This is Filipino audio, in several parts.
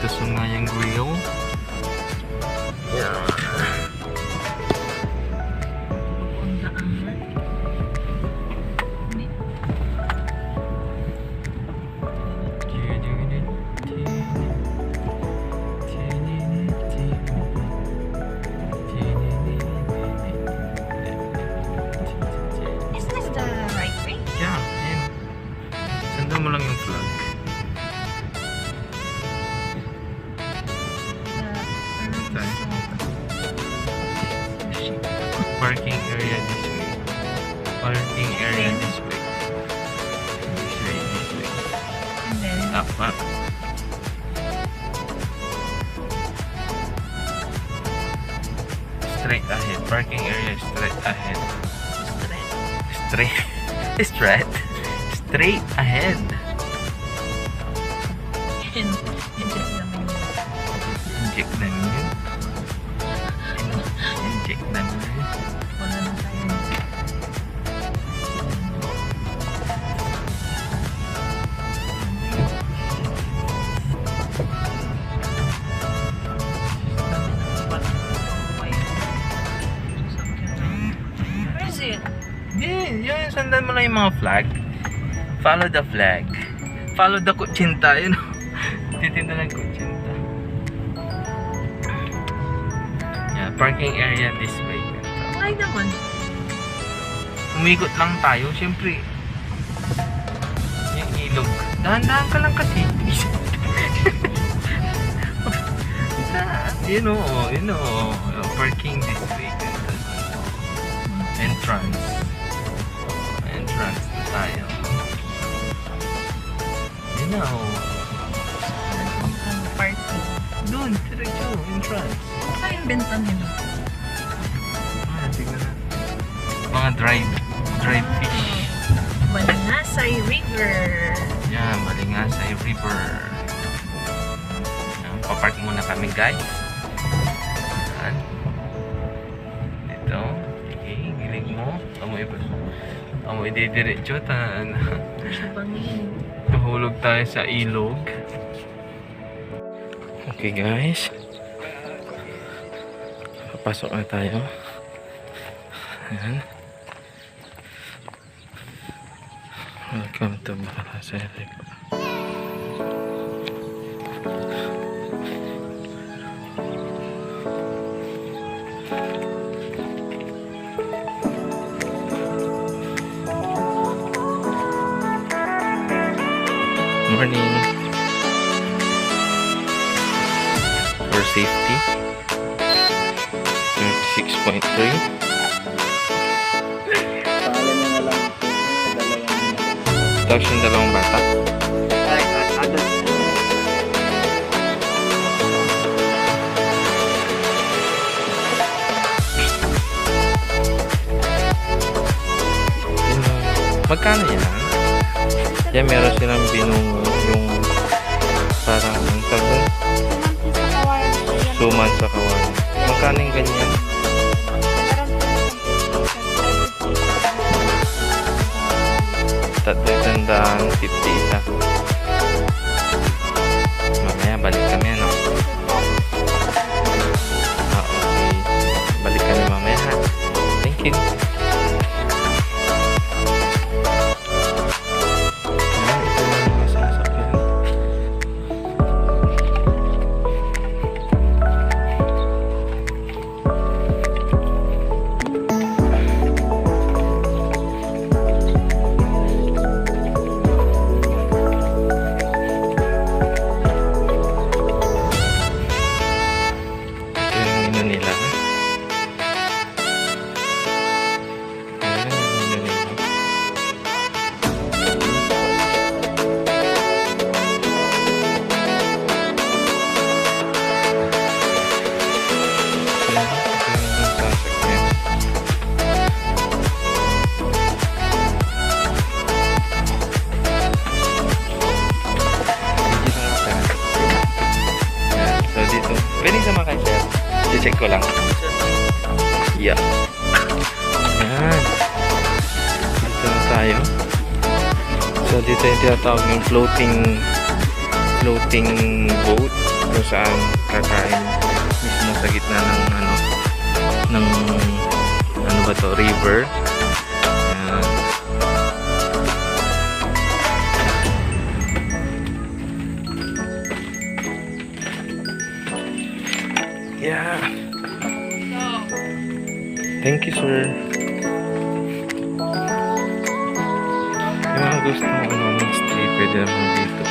dito sa Ngayang Grill. Yeah. Is this the right way? Yeah, ayun. Sundan mo lang yung flag. Parking area this way. Parking area this way. This way, this way. And then, Up, up. Straight ahead. Parking area straight ahead. straight. Straight. Straight ahead. And just naman yun. Inject na yun. Inject na yun. Wala na tayo. Where is it? Yeah, yun. Sundan mo lang yung mga flag. Follow the flag. Follow the kutsinta. Yun. Titinda ng kutsinta. Yeah, parking area this way. Why naman? Umikot lang tayo. Siyempre, yung ilog. Dahan-dahan ka lang kasi. You know. Parking this way. Entrance. Entrance na tayo. You know. Parking. Doon, diretso. Entrance. Ano yung benta nila? Tignan na. Mga dried fish. Balingasay River. Yan, Balingasay River. Yan, papark muna kami guys. Yan. Dito. Okay, gilig mo. Amo ididiretso. Siya pangin. Tuhulog tayo sa ilog. Okay guys. Papasok na tayo. Ayan. Welcome to Balingasay River. Morning. For safety. 36.3. Pangalan mo na lang po, dalawang Tapos yung dalawang bata. ay, adult. Magkano yan? Yan, meron silang binungo yung parang ang tawag suman sa kawayan. Magkano yung ganyan? Tatlo tandaan 50 isa. Mamaya balik kami ano. Okay. Balik kami mamaya ha. Thank you. check ko lang. Yeah. Yan. Dito na tayo. So, dito yung tinatawag ng floating boat. kung saan kakain mismo sa gitna ng ng ano ba to, river. Ayan. Yeah. Thank you, sir. Yung mga gusto mo mag-stay, pwede naman dito.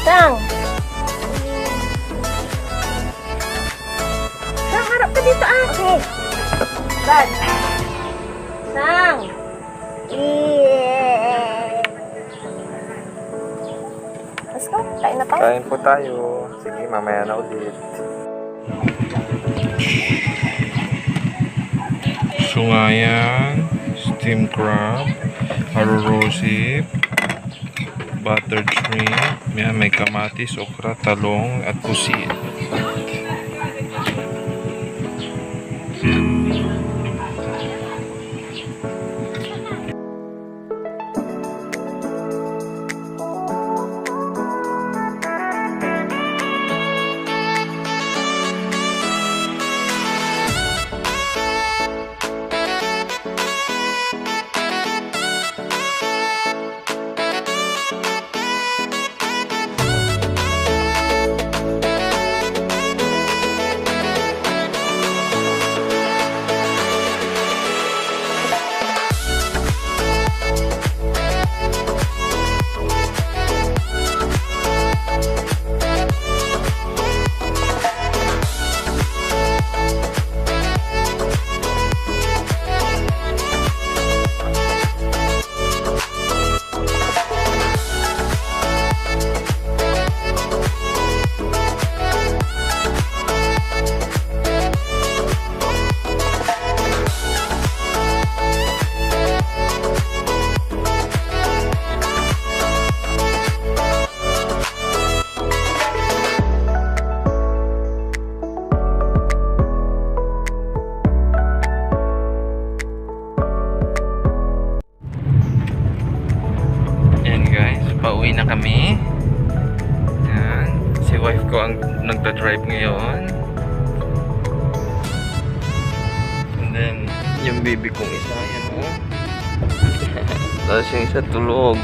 Tang! Tang, harap ka dito ah! Okay. Dad. Sang. Let's go. Kain na pa. Kain po tayo. Sige, mamaya na ulit. Sungayan, steamed crab, harurosip, buttered shrimp, yan, may kamatis, okra, talong, at pusit. Pauwi na kami. Yan. Si wife ko ang nagda-drive ngayon. And then, yung baby kong isa, yan oh. Tapos yung isa tulog.